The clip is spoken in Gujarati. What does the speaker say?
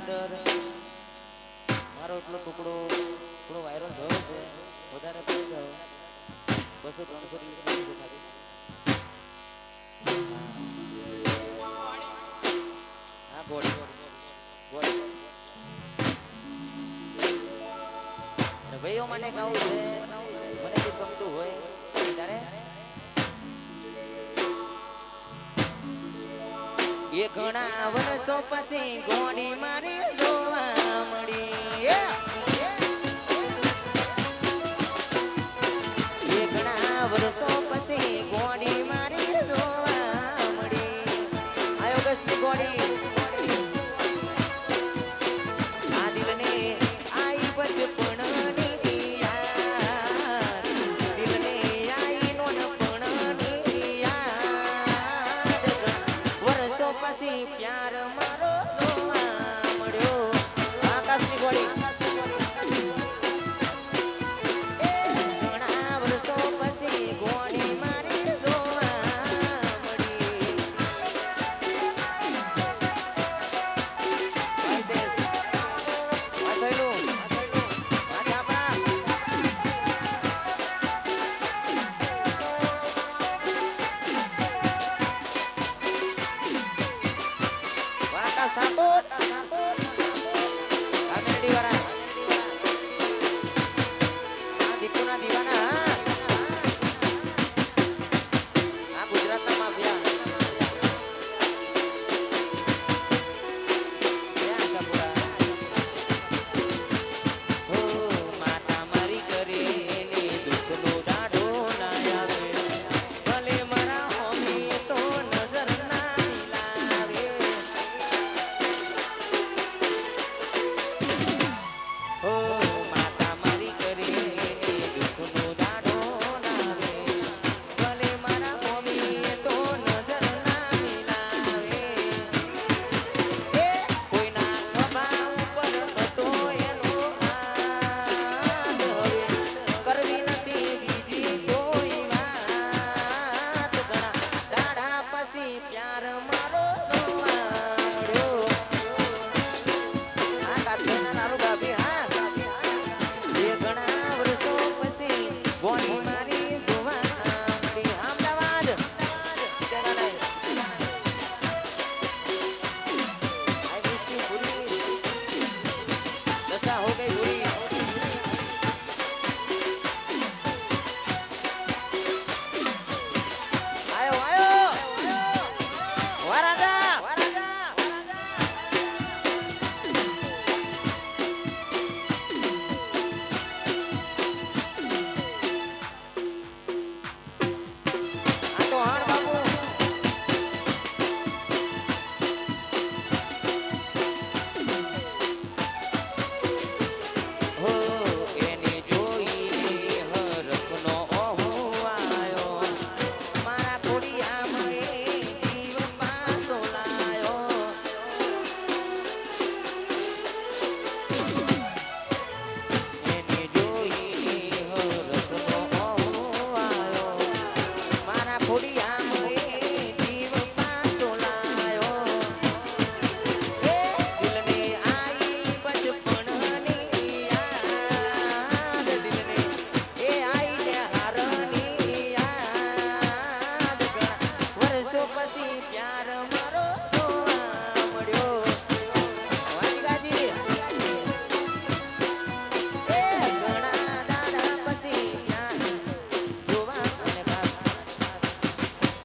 અંદર મારો એટલો ટુકડો થોડો વાયરલ થયો છે વધારે થઈ ગયો 200-300 રીલ્સ છે ખાલી હા બોડી બોડી અને ભાઈઓ માટે ગાવું છે મને જે ગમતું હોય ત્યારે એ ઘણા વર્ષો પછી ગોડી મારી જોવા મળી એ ઘણા વર્ષો પછી ગોડી મારી જોવા મળી આયો ગસની ગોડી આ દિલને આઈ બચપણની યાદ દિલને આઈ નોનપણની યાદ વર્ષો પછી પ્યાર મારો જોવા મળ્યો આકાશની ગોળી ઘણા વર્ષો પછી ગોળી મારી જોવા મળી દેશ આ સહેલું આ ચાપા આકાશ ઠાકોર